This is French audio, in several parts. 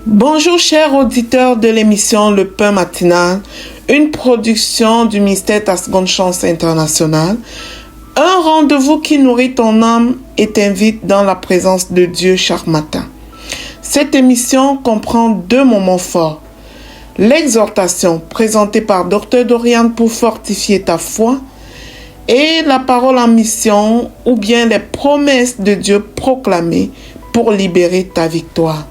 Bonjour chers auditeurs de l'émission Le Pain Matinal, une production du ministère Ta Seconde Chance International, un rendez-vous qui nourrit ton âme et t'invite dans la présence de Dieu chaque matin. Cette émission comprend 2 moments forts. L'exhortation présentée par Dr Dorian pour fortifier ta foi et la parole en mission ou bien les promesses de Dieu proclamées pour libérer ta victoire.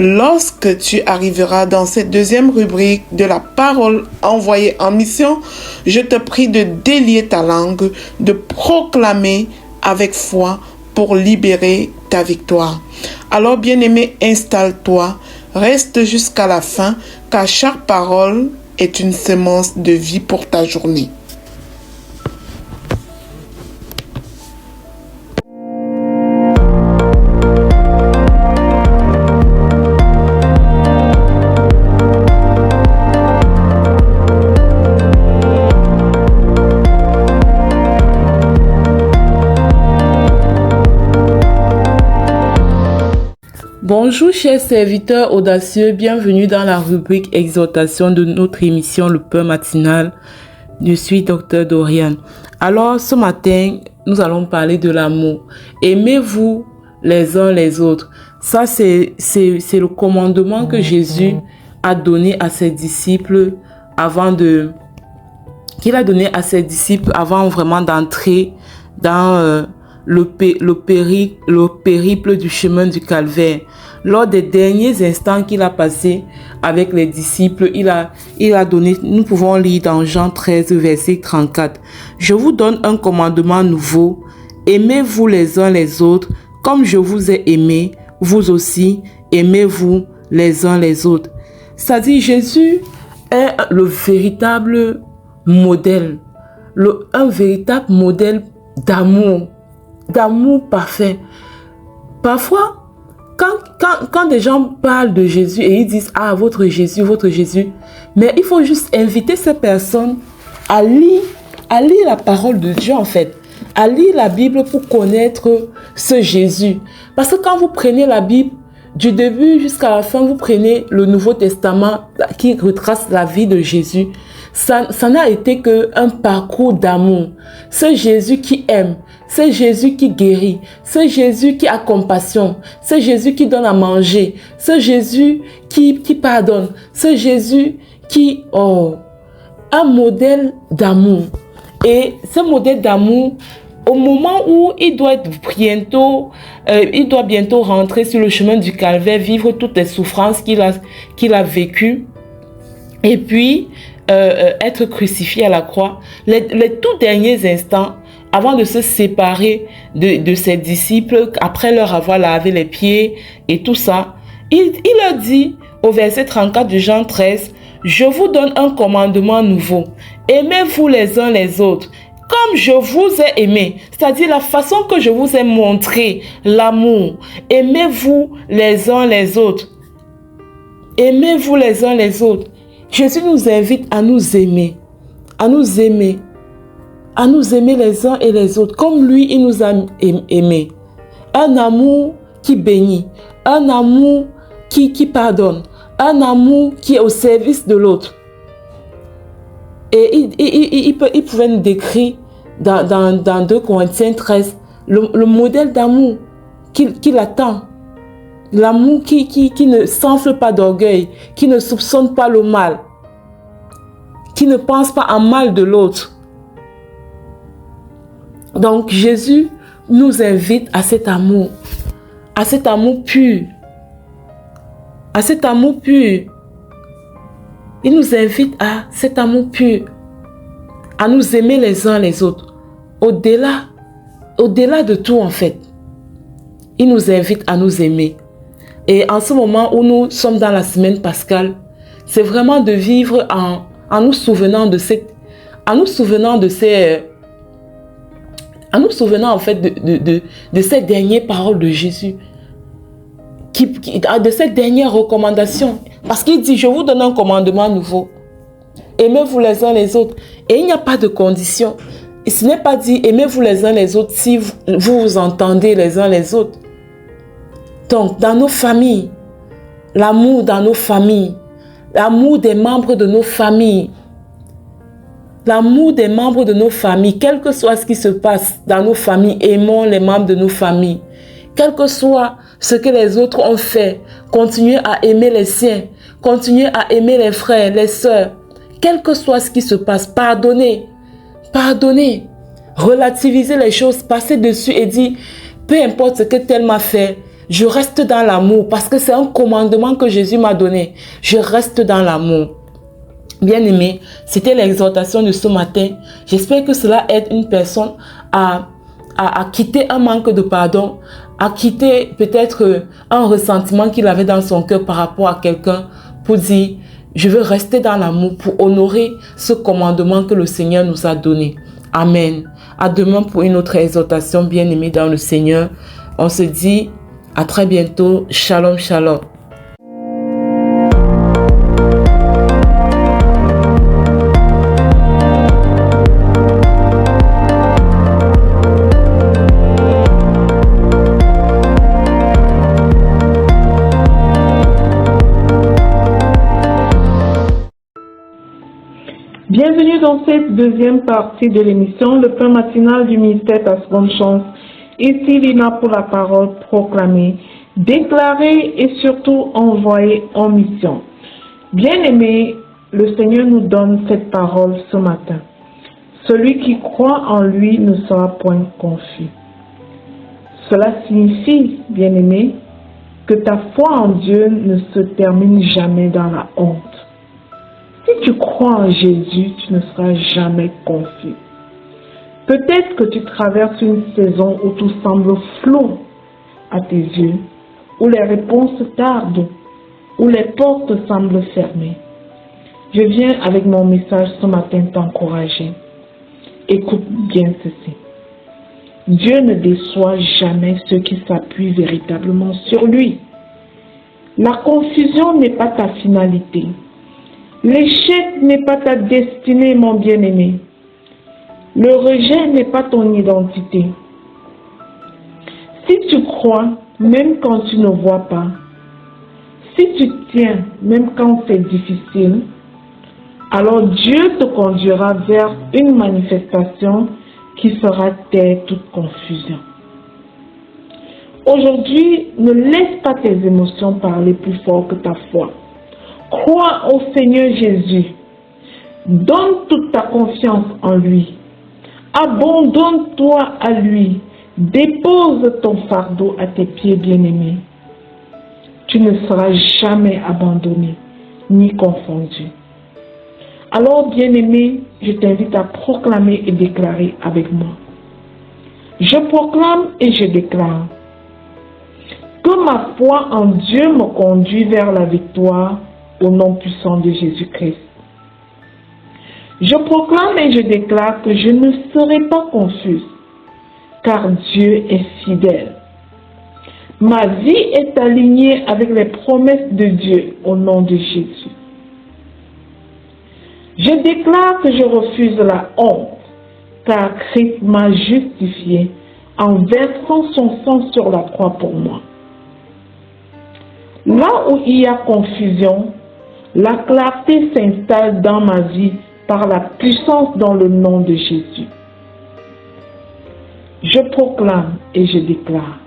Lorsque tu arriveras dans cette 2e rubrique de la parole envoyée en mission, je te prie de délier ta langue, de proclamer avec foi pour libérer ta victoire. Alors, bien-aimé, installe-toi, reste jusqu'à la fin, car chaque parole est une semence de vie pour ta journée. Bonjour chers serviteurs audacieux, bienvenue dans la rubrique exhortation de notre émission Le Pain Matinal. Je suis Dr Dorian. Alors ce matin, nous allons parler de l'amour. Aimez-vous les uns les autres. Ça c'est le commandement que Jésus a donné à ses disciples avant vraiment d'entrer dans le périple du chemin du calvaire. Lors des derniers instants qu'il a passé avec les disciples, il a donné, nous pouvons lire dans Jean 13, verset 34. Je vous donne un commandement nouveau. Aimez-vous les uns les autres, comme je vous ai aimé, vous aussi, aimez-vous les uns les autres. C'est-à-dire, Jésus est le véritable modèle, un véritable modèle d'amour parfait. Parfois, quand des gens parlent de Jésus et ils disent « Ah, votre Jésus », mais il faut juste inviter ces personnes à lire la parole de Dieu en fait, à lire la Bible pour connaître ce Jésus. Parce que quand vous prenez la Bible, du début jusqu'à la fin, vous prenez le Nouveau Testament qui retrace la vie de Jésus. Ça n'a été qu'un parcours d'amour. C'est Jésus qui aime, c'est Jésus qui guérit, c'est Jésus qui a compassion, c'est Jésus qui donne à manger, c'est Jésus qui pardonne, c'est Jésus qui... un modèle d'amour. Et ce modèle d'amour, au moment où il doit bientôt rentrer sur le chemin du calvaire, vivre toutes les souffrances qu'il a vécues, et puis être crucifié à la croix, les tout derniers instants, avant de se séparer de ses disciples, après leur avoir lavé les pieds et tout ça, il leur dit au verset 34 de Jean 13, « Je vous donne un commandement nouveau. Aimez-vous les uns les autres, comme je vous ai aimé. » C'est-à-dire la façon que je vous ai montré l'amour. Aimez-vous les uns les autres. Aimez-vous les uns les autres. Jésus nous invite à nous aimer, à nous aimer les uns et les autres, comme lui, il nous a aimés. Un amour qui bénit, un amour qui pardonne, un amour qui est au service de l'autre. Et il pouvait nous décrire dans 2 Corinthiens 13 le modèle d'amour qu'il attend. L'amour qui ne s'enfle pas d'orgueil, qui ne soupçonne pas le mal, qui ne pense pas en mal de l'autre. Donc Jésus nous invite à cet amour pur. À cet amour pur. Il nous invite à cet amour pur, à nous aimer les uns les autres. Au-delà de tout en fait, il nous invite à nous aimer. Et en ce moment où nous sommes dans la semaine pascale, c'est vraiment de vivre en nous souvenant de ces dernières paroles de Jésus, de cette dernière recommandation. Parce qu'il dit, je vous donne un commandement nouveau. Aimez-vous les uns les autres. Et il n'y a pas de condition. Et ce n'est pas dit, aimez-vous les uns les autres si vous vous entendez les uns les autres. Donc, dans nos familles, l'amour dans nos familles, l'amour des membres de nos familles. L'amour des membres de nos familles, quel que soit ce qui se passe dans nos familles, aimons les membres de nos familles. Quel que soit ce que les autres ont fait, continuez à aimer les siens, continuez à aimer les frères, les sœurs. Quel que soit ce qui se passe, pardonnez, pardonnez, relativisez les choses, passez dessus et dites, peu importe ce que tel m'a fait, je reste dans l'amour parce que c'est un commandement que Jésus m'a donné. Je reste dans l'amour. Bien-aimé, c'était l'exhortation de ce matin. J'espère que cela aide une personne à quitter un manque de pardon, à quitter peut-être un ressentiment qu'il avait dans son cœur par rapport à quelqu'un pour dire, je veux rester dans l'amour pour honorer ce commandement que le Seigneur nous a donné. Amen. À demain pour une autre exhortation, bien-aimé dans le Seigneur. On se dit à très bientôt. Shalom, shalom. Bienvenue dans cette deuxième partie de l'émission, le pain matinal du ministère Ta Seconde Chance. Ici Lina pour la parole proclamée, déclarée et surtout envoyée en mission. Bien-aimés, le Seigneur nous donne cette parole ce matin. Celui qui croit en lui ne sera point confus. Cela signifie, bien-aimés, que ta foi en Dieu ne se termine jamais dans la honte. Si tu crois en Jésus, tu ne seras jamais confus. Peut-être que tu traverses une saison où tout semble flou à tes yeux, où les réponses tardent, où les portes semblent fermées. Je viens avec mon message ce matin t'encourager. Écoute bien ceci. Dieu ne déçoit jamais ceux qui s'appuient véritablement sur lui. La confusion n'est pas ta finalité. L'échec n'est pas ta destinée, mon bien-aimé. Le rejet n'est pas ton identité. Si tu crois, même quand tu ne vois pas, si tu tiens, même quand c'est difficile, alors Dieu te conduira vers une manifestation qui fera taire toute confusion. Aujourd'hui, ne laisse pas tes émotions parler plus fort que ta foi. Crois au Seigneur Jésus. Donne toute ta confiance en lui. Abandonne-toi à lui. Dépose ton fardeau à tes pieds, bien-aimés. Tu ne seras jamais abandonné, ni confondu. Alors, bien-aimé, je t'invite à proclamer et déclarer avec moi. Je proclame et je déclare que ma foi en Dieu me conduit vers la victoire au nom puissant de Jésus-Christ. Je proclame et je déclare que je ne serai pas confuse, car Dieu est fidèle. Ma vie est alignée avec les promesses de Dieu au nom de Jésus. Je déclare que je refuse la honte, car Christ m'a justifié en versant son sang sur la croix pour moi. Là où il y a confusion, la clarté s'installe dans ma vie par la puissance dans le nom de Jésus. Je proclame et je déclare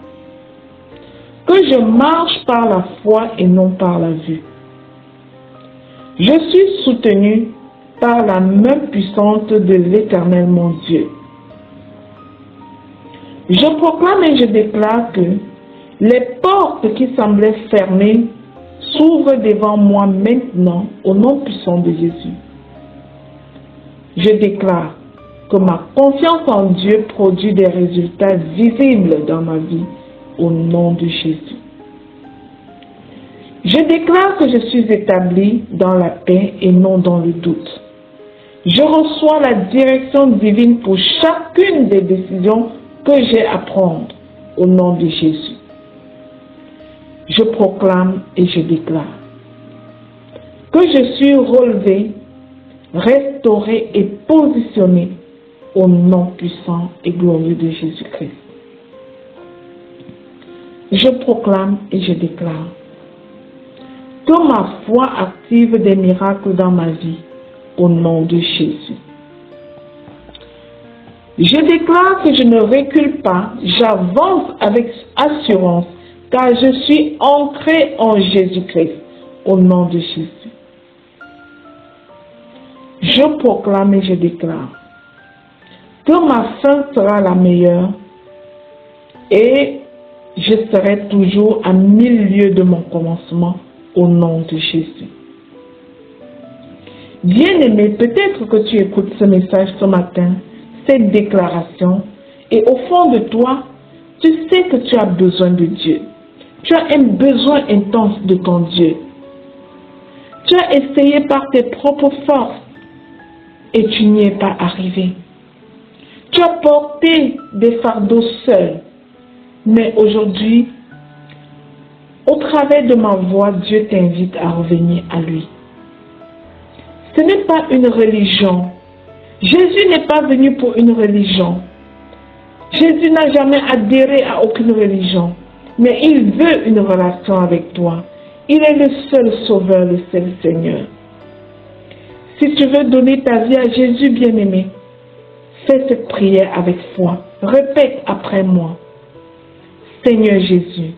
que je marche par la foi et non par la vue. Je suis soutenu par la main puissante de l'Éternel mon Dieu. Je proclame et je déclare que les portes qui semblaient fermées s'ouvrent devant moi maintenant au nom puissant de Jésus. Je déclare que ma confiance en Dieu produit des résultats visibles dans ma vie au nom de Jésus. Je déclare que je suis établi dans la paix et non dans le doute. Je reçois la direction divine pour chacune des décisions que j'ai à prendre au nom de Jésus. Je proclame et je déclare que je suis relevé, restauré et positionné au nom puissant et glorieux de Jésus-Christ. Je proclame et je déclare Que ma foi active des miracles dans ma vie, au nom de Jésus. Je déclare que je ne recule pas, j'avance avec assurance, car je suis ancré en Jésus-Christ, au nom de Jésus. Je proclame et je déclare que ma fin sera la meilleure et je serai toujours à 1000 lieues de mon commencement, au nom de Jésus. Bien-aimé, peut-être que tu écoutes ce message ce matin, cette déclaration, et au fond de toi, tu sais que tu as besoin de Dieu. Tu as un besoin intense de ton Dieu. Tu as essayé par tes propres forces et tu n'y es pas arrivé. Tu as porté des fardeaux seul, mais aujourd'hui, au travers de ma voix, Dieu t'invite à revenir à lui. Ce n'est pas une religion. Jésus n'est pas venu pour une religion. Jésus n'a jamais adhéré à aucune religion, mais il veut une relation avec toi. Il est le seul sauveur, le seul Seigneur. Si tu veux donner ta vie à Jésus, bien-aimé, fais cette prière avec foi. Répète après moi. Seigneur Jésus,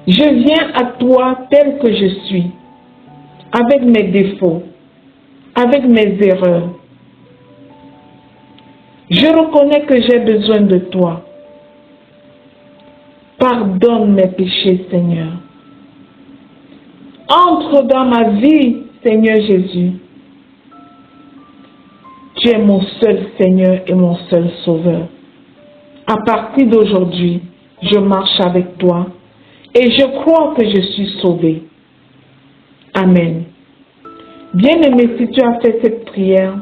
je viens à toi tel que je suis, avec mes défauts, avec mes erreurs. Je reconnais que j'ai besoin de toi. Pardonne mes péchés, Seigneur. Entre dans ma vie, Seigneur Jésus. Tu es mon seul Seigneur et mon seul Sauveur. À partir d'aujourd'hui, je marche avec toi et je crois que je suis sauvé. Amen. Bien-aimé, si tu as fait cette prière,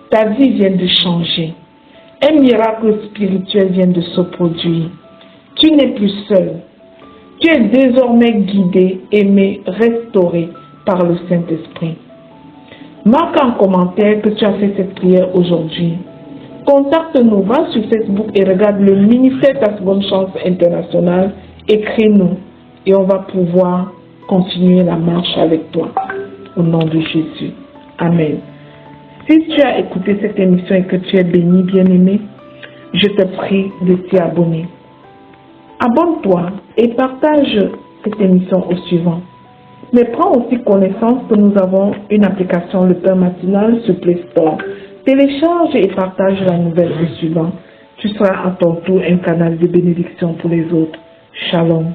ta vie vient de changer. Un miracle spirituel vient de se produire. Tu n'es plus seul. Tu es désormais guidé, aimé, restauré par le Saint-Esprit. Marque en commentaire que tu as fait cette prière aujourd'hui. Contacte-nous, va sur Facebook et regarde le ministère Ta Seconde Chance International. Écris-nous et on va pouvoir continuer la marche avec toi. Au nom de Jésus. Amen. Si tu as écouté cette émission et que tu es béni, bien-aimé, je te prie de t'y abonner. Abonne-toi et partage cette émission au suivant. Mais prends aussi connaissance que nous avons une application Le Pain Matinal sur Play Store. Télécharge et partage la nouvelle au suivant. Tu seras à ton tour un canal de bénédiction pour les autres. Shalom.